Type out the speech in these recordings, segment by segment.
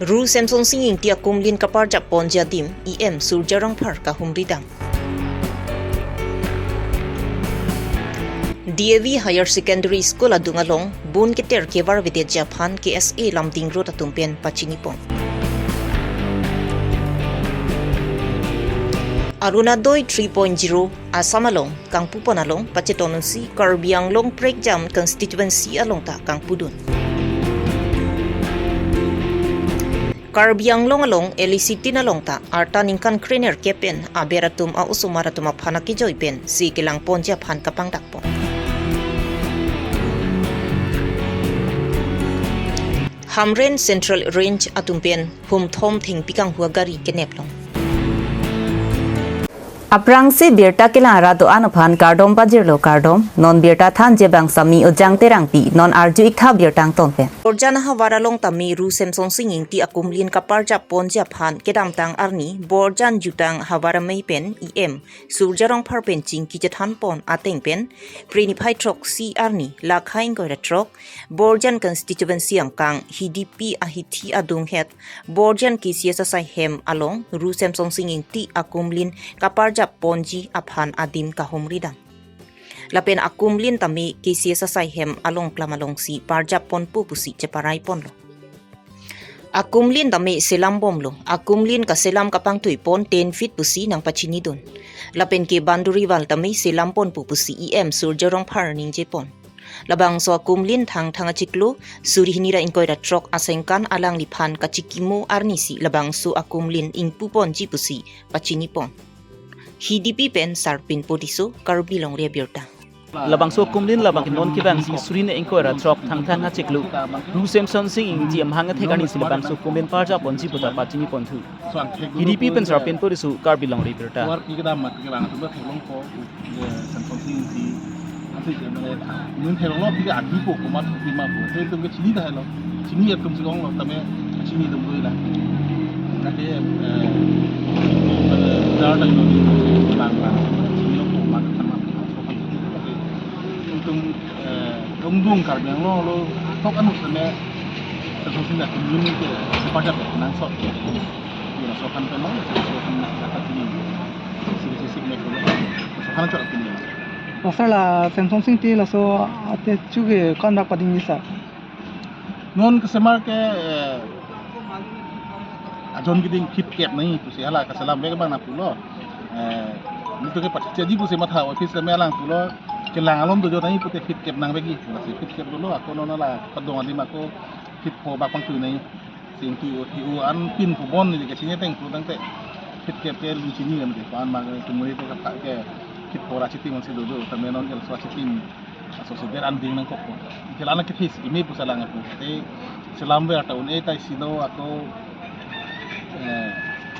Ru Samsung singing tia kumlin kapar Japon jadim em surjarang par kahumridang. DAV Higher Secondary School adungalong bun keter kevar vide Japan KSA lamding road atumpen pachinipon. Arunadoi 3.0 Asamalong kang puponalong pachetononsi Karbi Longri Abirta constituency along ta kang pudun. Karbi Longri Abirta nalong ta arta ningkan kriner kepen aberatum a usumaratum a phanaki joipen si kilang ponja phan kapang dakpon. Hamren Central Range atumpen hum thom thing pikang huagari keneplong. Aprang si Birta kilara do anuphan kardom bajirlo kardom non Birta than je bang sami ojang terang pi non arju ikha Birtang tonpe. Orjana hawaralong tami Ru Samsung singing ti akumlin kapar Japon Japan kedam tang arni borjan jutang hawaramei pen em surjarong parpen ching kijathan pon ateng pen prinipai trok si arni lakhaing goira trok borjan constituency angkang hidipi ahithi adung het borjan kisiasa sai hem along Ru Samsung singing ti akumlin kapar Ponji aphan adim kahumridang. Lapen akumlin tami kisi sa sayhem along klamalong si parjapon pupusi ceparai pon lo. Akumlin tami selam bom lo. Akumlin ka selam kapang tuipon 10 feet pusi nang pachinidon. Lapen ke bandurival tami selam pon pupusi em surjarong par ning jepon. Labang so akumlin thang achiklo suri hinira inkoira trok asengkan alang lipan kachikimo arnisi labang so akumlin ing pupon jipusi pachinipon. Hidipi pen sarpin podiso Karbi Longri Abirta. Labang so kumlin labang non kibang si surine inkoira trok thang achiklu Ru Samsung sing ti amhanga thekani si labang so kumlin parja ponji puta pachini pontu hidipi pen sarpin podiso Karbi Longri Abirta. War kita mat kita bang tu thelong ko Samsung sing ti ati je mele nun thelong lo ti adi po ko mat ti ma po te tum ke chini da lo chini ya tum sigong lo tame chini dum doi la kate dar da lo lang lang chini lo ko mat sama so kan untung dong kar yang lo tok anu sene Samsung sing da tum ni ke sepaja nang so ya so kan pemang so kan kata sini sisi mek lo so kan cok ini Pasal Samsung sing ti la so ate chuge kandak pading nisa. Non kesemar ke ajon giding kit kep nahi pusi hala ka salam be bang na pulo itu ke pat jadi pusi matha office me alang pulo kelang alom do nahi pute kit kep nang begi pusi kit kep dulu aku nona la padong ali mako kit po bak pang tu nahi sing tu an pin pu bon ni ke sini teng pu tang te kit kep ke lu sini kan ke pan ma ke muri te ka ke kit po ra chiti man si do tame non ke so chiti so se der anding nang ko ke lana ke fis ime pu salang aku te selam be ata un e tai sino aku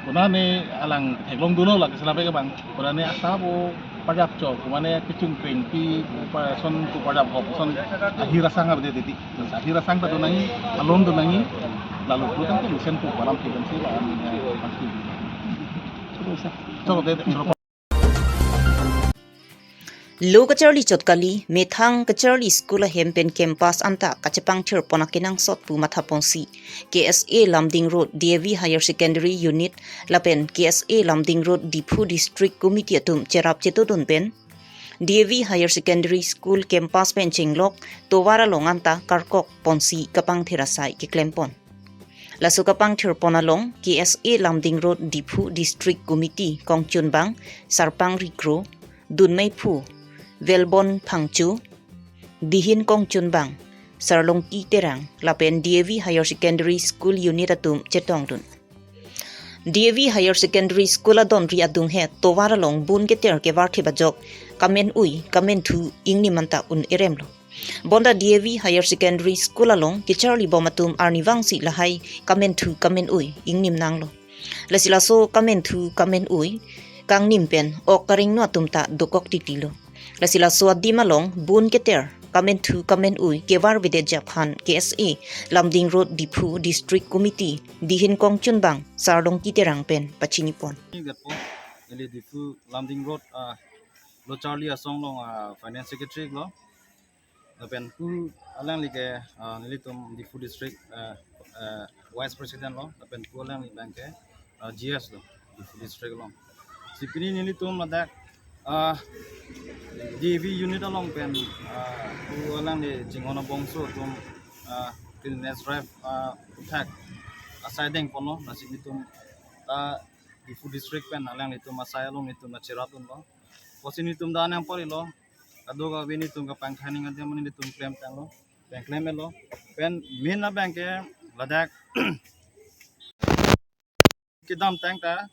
kunane alang heglong dulu lah keselampe ke bang kunane asabo pajap cok kumane kecung pengpi son ku pajap hop son akhir sang abde titi akhir sang ta donangi alon donangi lalu putan ke lusen ku balam ke bensi ba pasti coba de Lo kacharli chotkali methang kacharli school hempen campus anta kachapang thir ponakinang sot pu mathaponsi KSA Lamding Road DAV Higher Secondary Unit lapen KSA Lamding Road Dipu District Committee atum cherap chetodon pen DAV Higher Secondary School campus pen chinglok towara longanta karkok ponsi kapang thirasai ke klempon lasu kapang thir ponalong KSA Lamding Road Dipu District Committee kongchunbang sarpang rikro dunmei phu Velbon Pangchu, Dihin Kong Chunbang, Sarlong Ki Terang, Lapen DAV Higher Secondary School Unit atum Chetongdun. DAV Higher Secondary School adon ri adung he towaralong bun keter ke warthi bajok kamen ui kamen thu ingni manta un eremlo. Bonda DAV Higher Secondary School along kicharli bomatum arnivangsi lahai kamen thu kamen ui ingnim nanglo. Lasilaso kamen thu kamen ui kang nimpen ok karing no atumta dokok titilo. Lasila suadi malong bun keter kamen thu kamen ui kevar vide Japan KSA Lamding Road Dipu District Committee dihin kong chunbang sarlong kiterang pen pachinipon. Ele Dipu Lamding Road lo Charlie asong long finance secretary lo pen ku alang like nilitum Dipu District Vice President lo lapen kualang ni bank ke GS lo district lo sipini nili tum ladak DV unit along pen kualang ni jingona bongso tum business drive utak asai deng pono nasi tum di food district pen alang itu masaya lo itu na ciratun lo posini tum dan yang pori lo kado ka bini tum ka pangkhani ngade mani tum claim tang lo bank claim lo pen main na bank ke ladak kidam tang ta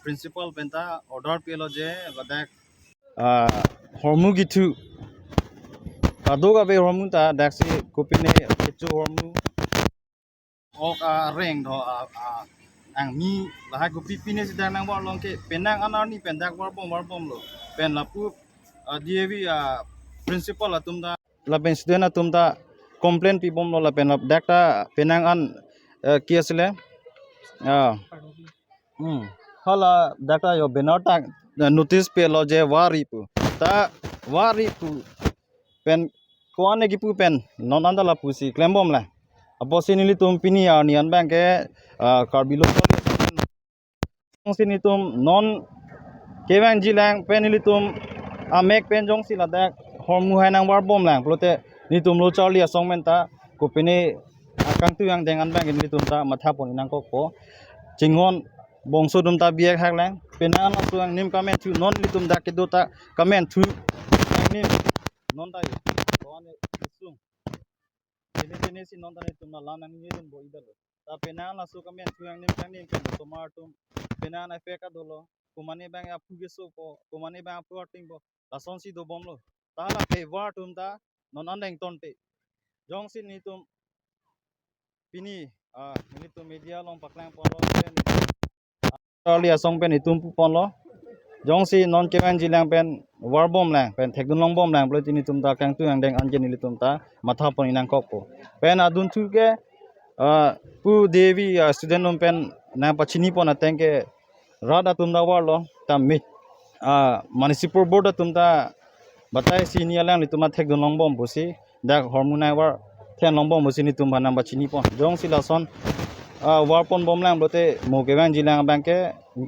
principal penta order pelo je ladak hormu gitu kado ka be hormu ta daksi kopine kecu hormu ok reng do ang mi lahai ko pipine sidang nang war long ke penang anar ni pendak war bom lo pen lapu DAV principal la tumda la pen student tumda complaint pi bom lo la pen dakta penang an kiasle hala dakta yo benata notice pe lo je wari pu pen koane gi pu pen non anda la pu si klembom la aposini tum pini ya ni an bank ke Karbi Longri sini tum non kewang jilang penili tum mek pen jong si ladak hormu hanang war bom lang plote ni tum lo charli asong menta ko pini akang tu yang dengan bank ni tum ta matha pon nang ko ko jingon bongso dum ta biak hak lang penan su ang nim kamen tu non li tum dak ke do ta kamen tu ni non ta ko ane sung ini si non ta ni tum na lan ni rin bo idalo ta penan la su kamen tu yang nim kang nim ke tomar tum penan ai peka dolo kumani bang apu geso ko kumani bang apu arting bo lason si do bom lo ta la pe war tum ta non andeng tonte jong si ni tum pini ni tum media long paklang pon lo pen ali asong pen itum pu pon lo jong si non kewan jilang pen war bom lang pen thekdun long bom lang ploti ni tum ta kang tu yang deng anjen ni tum ta matha pon inang kok ko pen adun tu ke pu devi student um pen na pachini pon ateng ke rada tum da war lo ta mit municipal board tum ta batai si ni alang ni tum ma thekdun long bom busi dak hormonai war then long bom busi ni tum ba nam pachini pon jong si la son war pon bom lang bote mo kewan jilang banke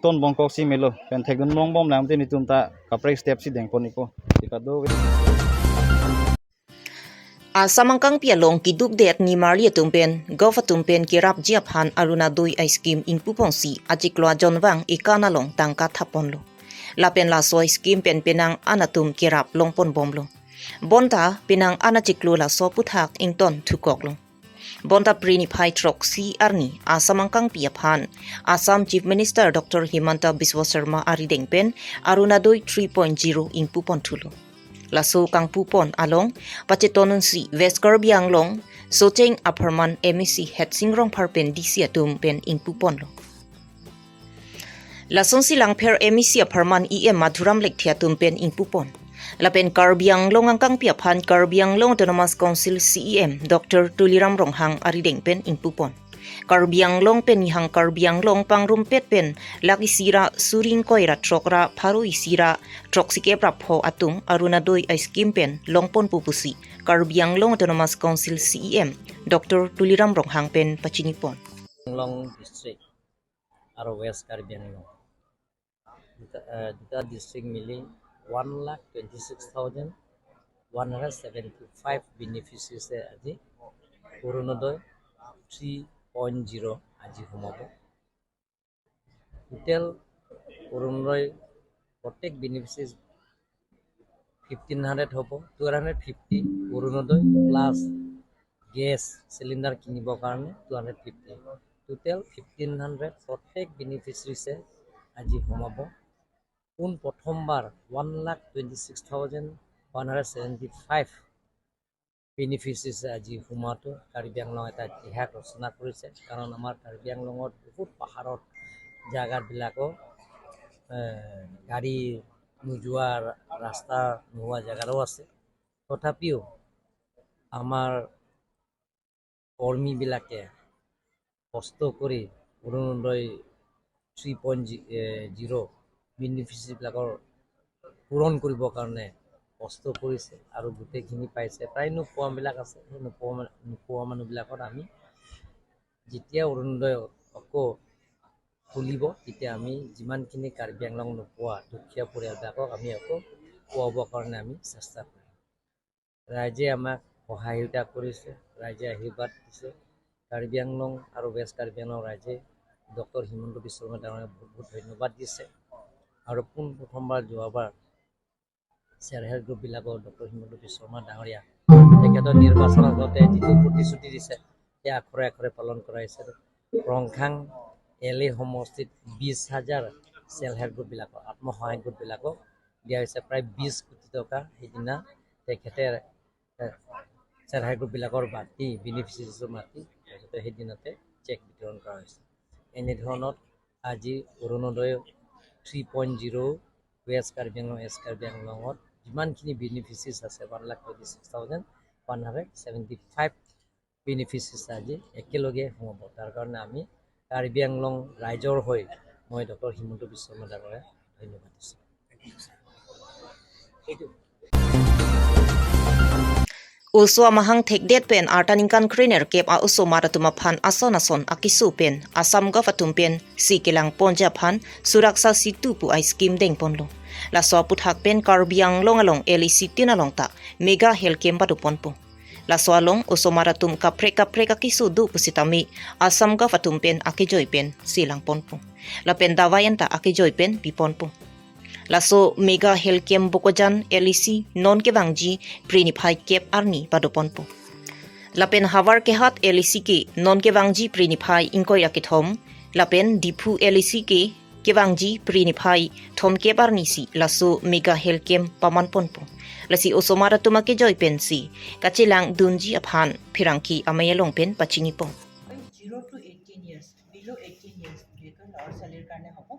ton bongkok si melo pen thekdun long bom lang te ni tum ta kaprek step si deng pon ni ko tikado Samangkang pialong kiduk det ni Marlia tumpen gofa tumpen kirap jiaphan aruna doi ice cream ingpu pongsi ajiklwa jonwang ikanalong tangka thapon lo lapen la soi scheme pen penang anatum kirap longpon bomlo bonta penang anachiklu la so puthak ington thukok lo bonta prini phai trok si arni asamangkang piaphan Assam Chief Minister Dr. Himanta Biswa Sharma arideng pen aruna doi 3.0 ingpu pon thulo laso kang pupon along pachetonun si West Karbi Anglong socheng aparman MEC Hetsingrong Parpen DC atum pen ingpupon lo lason silang pher MEC aparman EM Madhuram Lekthia tum pen ingpupon lapen Karbi Anglong angkang piaphan Karbi Anglong Autonomous Council CEM Dr. Tuliram Ronghang arideng pen ingpupon Karbi Anglong pen hang Karbi Anglong pangrumpet pen lagi sira suring koira trokra pharu isira troksike prapho atung aruna doi ice cream pen longpon pupusi Karbi Anglong Autonomous Council CEM Dr. Tuliram Ronghang pen pachinipon Long district aro West Karbi Anglong duta district mili 1,26,175 beneficiaries aji Orunodoi 3.0 আজি সোমাব total Orunodoi প্ৰত্যেক beneficiary 1500 হ'ব 250 Orunodoi plus gas cylinder কিনিবৰ কাৰণে 250 total 1500 প্ৰত্যেক বেনিফিচিয়াৰীছে আজি সোমাব কোন প্ৰথমবাৰ 1,26,175 বেনিফিচিয়াৰীজ আজি সোমাওঁতে কাৰ্বি আংলং এটা ইতিহাস ৰচনা কৰিছে কাৰণ আমাৰ কাৰ্বি আংলঙত বহুত পাহাৰত জাগাবিলাকো গাড়ী নোযোৱা ৰাস্তা নোহোৱা জাগাৰো আছে তথাপিও আমাৰ কৰ্মীবিলাকে কষ্ট কৰি অৰুণোদয় 3.0 বেনিফিচিয়াৰীবিলাকৰ পূৰণ কৰিবৰ কাৰণে কষ্ট কৰিছে আৰু গোটেইখিনি পাইছে প্ৰায় নোপোৱাবিলাক আছে নোপোৱা মানুহবিলাকত আমি যেতিয়া অৰুণোদয় আকৌ খুলিব তেতিয়া আমি যিমানখিনি কাৰ্বি আংলং নোপোৱা দুখীয়া পৰিয়ালবিলাকক আমি আকৌ খুৱাবৰ কাৰণে আমি চেষ্টা কৰিম। ৰাইজে আমাক সহায়তা কৰিছে, ৰাইজে আশীৰ্বাদ দিছে। কাৰ্বি আংলং আৰু ৱেষ্ট কাৰ্বি আংলং ৰাইজে ডক্টৰ হিমন্ত বিশ্ব শৰ্মা ডাঙৰীয়াক বহুত বহুত ধন্যবাদ দিছে। আৰু প্ৰথমবাৰ যোৱাবাৰ self help গ্ৰুপবিলাকৰ doctor Himanta Biswa Sarma ডাঙৰীয়া তেখেতৰ নিৰ্বাচনৰ আগতে যিটো প্ৰতিশ্ৰুতি দিছে সেই আখৰে আখৰে পালন কৰাইছে। ৰংখাং LA সমষ্টিত 20,000 চেল্ফ হেল্প গ্ৰুপবিলাকক আত্মসহায়ক গোটবিলাকক দিয়া হৈছে প্ৰায় 20 কোটি টকা। সেইদিনা তেখেতে চেল্ফ হেল্প গ্ৰুপবিলাকৰ মাতি বেনিফিচিয়াৰীজৰ মাতি সেইদিনতে চেক বিতৰণ কৰা হৈছে। এনেধৰণত আজি অৰুণোদয় 3.0 ৱেষ্ট কাৰ্বি আংলং এছ কাৰ্বি আংলঙত যিমানখিনি বেনিফিচিয়াৰীজ আছে 1,26,175 বেনিফিচিয়াৰীজ আজি একেলগে সোমাব। তাৰ কাৰণে আমি কাৰ্বি আংলং ৰাইজৰ হৈ মই ডক্টৰ হিমন্ত বিশ্ব শৰ্মা ডাঙৰীয়াক ধন্যবাদ দিছোঁ। Uso amahang thekdet pen artaning kan kriner kep a uso maratuma phan ason akisu pen asam ga fatum pen sikilang ponja phan suraksa situ pu ai scheme deng ponlo la so puthak pen Karbi Anglong along LEC tinalong ta mega health camp patu ponpo la so along uso maratum kapre akisu du pusitami asam ga fatum pen akijoi pen silang ponpo la pen dawayan ta akijoi pen biponpo laso mega health camp bokojan LEC non ke bangji prinify kep arni padoponpo lapen hawar ke hat LEC ke non ke bangji prinify inkoi rakithom lapen dipu LEC ke bangji prinify thom ke arni si laso mega health camp pamanponpo lasi osomara tumake joy pensi kachilang dunji aphan phirangki amayalong pen pachingi po 0 to 18 years below 18 years যেটো লৰা ছোৱালীৰ কাৰণে হ'ব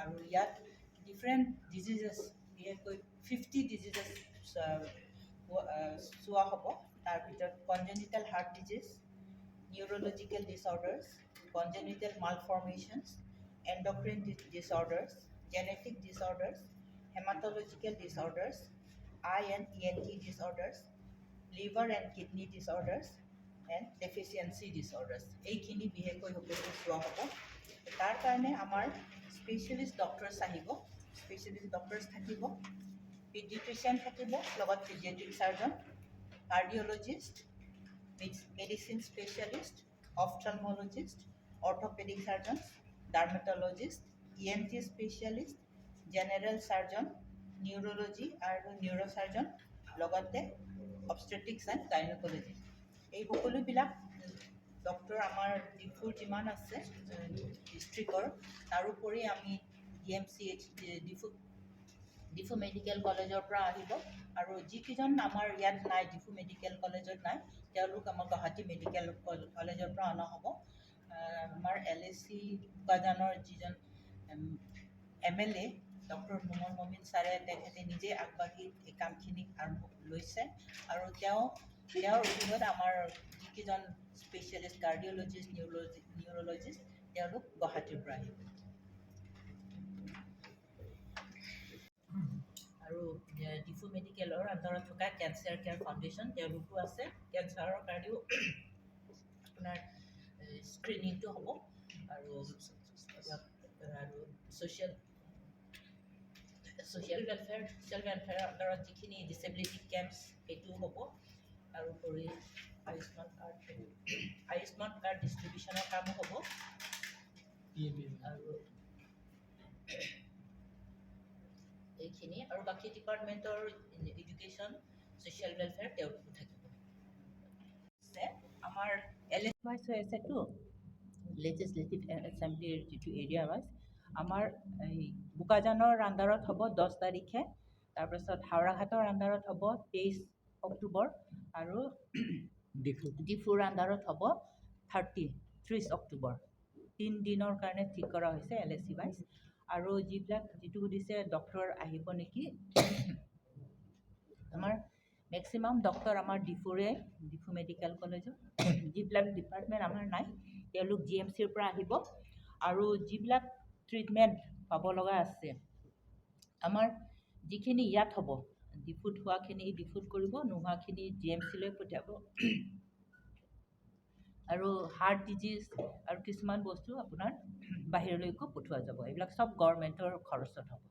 আৰু ইয়াত different diseases বিশেষকৈ 50 diseases চোৱা হ'ব। তাৰ ভিতৰত congenital heart disease, neurological disorders, congenital malformations, endocrine disorders, genetic disorders, hematological disorders, eye and ENT disorders, liver and kidney disorders, and deficiency disorders. এইখিনি বিশেষকৈ চোৱা হ'ব। তাৰ কাৰণে আমাৰ স্পেচিয়েলিষ্ট ডক্টৰছ আহিব, স্পেচিয়েলিষ্ট ডক্টৰছ থাকিব, পিডিয়াট্ৰিচিয়ান থাকিব, লগত paediatric surgeon, cardiologist, medicine specialist, ophthalmologist, orthopaedic surgeon, dermatologist, ENT specialist, general surgeon, neurology আৰু নিউৰ' চাৰ্জন, লগতে অবষ্টেট্ৰিক্স এণ্ড গাইনকলজি। এই সকলোবিলাক ডক্টৰ আমাৰ ডিফুৰ যিমান আছে ডিষ্ট্ৰিক্টৰ, তাৰোপৰি আমি DMCH ডিফু মেডিকেল কলেজৰ পৰা আহিব আৰু যিকেইজন আমাৰ ইয়াত নাই, ডিফু মেডিকেল কলেজত নাই, তেওঁলোক আমাৰ গুৱাহাটী মেডিকেল কলেজৰ পৰা অনা হ'ব। আমাৰ LAC উপাদানৰ যিজন MLA ডক্টৰ নোমল মমিন ছাৰে তেখেতে নিজে আগবাঢ়ি এই কামখিনি আৰম্ভ লৈছে আৰু তেওঁৰ অধীনত আমাৰ যিকেইজন স্পেচিয়েলিষ্ট কাৰ্ডিঅ'লজিষ্ট, নিউৰলজিষ্ট তেওঁলোক গুৱাহাটীৰ পৰা আহিব। আৰু ডিফু মেডিকেলৰ আণ্ডাৰত থকা কেঞ্চাৰ কেয়াৰ ফাউণ্ডেশ্যন তেওঁলোকো আছে। কেঞ্চাৰৰ কাৰণেও আপোনাৰ স্ক্ৰিনিংটো হ'ব আৰু ছ'চিয়েল ৱেলফেয়াৰৰ আণ্ডাৰত যিখিনি ডিচেবিলিটি কেম্পছ সেইটোও হ'ব। তাৰোপৰি আয়ুষ্মান কাৰ্ড ডিষ্ট্ৰিবিউশ্যনৰ কামো হ'ব আৰু এইখিনি আৰু বাকী ডিপাৰ্টমেণ্টৰ এডুকেশ্যন, ছ'চিয়েল ৱেলফেয়াৰ তেওঁলোকো থাকিব। আমাৰ LS ৱাইজ হৈ আছেতো লেজিছলেটিভ এছেম্বলিৰ যিটো এৰিয়া ৱাইজ আমাৰ এই বোকাজানৰ আণ্ডাৰত হ'ব 10 তাৰিখে, তাৰপিছত হাওৰাঘাটৰ আণ্ডাৰত হ'ব 23 অক্টোবৰ আৰু ডিফুৰ আণ্ডাৰত হ'ব 30 অক্টোবৰ। 3 দিনৰ কাৰণে ঠিক কৰা হৈছে LAC ৱাইজ। আৰু যিটো সুধিছে ডক্টৰ আহিব নেকি, আমাৰ মেক্সিমাম ডক্টৰ আমাৰ ডিফু মেডিকেল কলেজত, যিবিলাক ডিপাৰ্টমেণ্ট আমাৰ নাই তেওঁলোক GMCৰ পৰা আহিব আৰু যিবিলাক ট্ৰিটমেণ্ট পাব লগা আছে আমাৰ যিখিনি ইয়াত হ'ব ডিফুত হোৱাখিনি ডিফুত কৰিব, নোহোৱাখিনি GMCলৈ পঠিয়াব আৰু হাৰ্ট ডিজিজ আৰু কিছুমান বস্তু আপোনাৰ বাহিৰলৈকো পঠোৱা যাব এইবিলাক সব গভৰ্ণমেণ্টৰ খৰচত হ'ব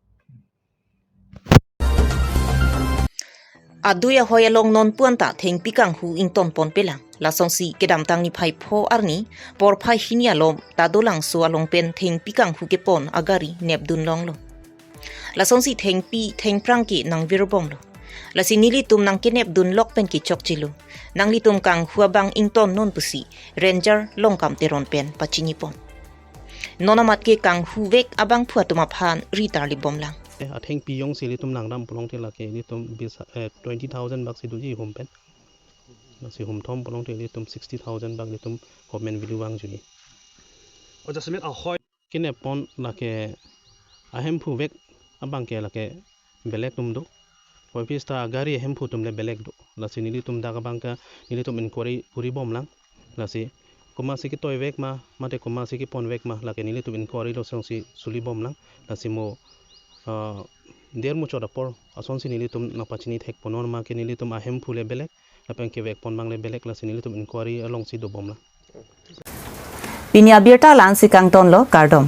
Aduya hoya long non puanta theng pikang hu ing ton pon pelang la song si kedam tang ni phai pho arni por phai hinia lom ta dolang so along pen theng pikang hu ke pon agari nep dun long lo la song si theng pi theng prang ki nang virbom lo la si nili tum nang ke nep dun lok pen ki chok chilu nang li tum kang hua bang ing ton non pusi ranger long kam teron pen pachini pon nonamat ke kang hu vek abang phua tuma phan ritar li bom lang I think piyong sili tum nang dam pulong te lake li tum bis 20,000 bucks idu ji home pen si home thom pulong te li tum 60,000 bucks li tum government value wang juni o jasmet a hoy kine pon lake ahem phu vek abang ke lake belek tum do hoi pista gari ahem phu tum le belek do la si nili tum daga bang ka nili tum inquiry puri bom lang la si kuma si ki toy vek ma mate kuma si ki pon vek ma lake nili tum inquiry lo song si suli bom lang la si mo der mucho rapor ason si nili tum na pachini thek ponor ma ke nili tum ahem phule belek apeng ke vek pon bang le belek la si nili tum inquiry along si do bom la Pinya Abirta lan si kang ton lo kardom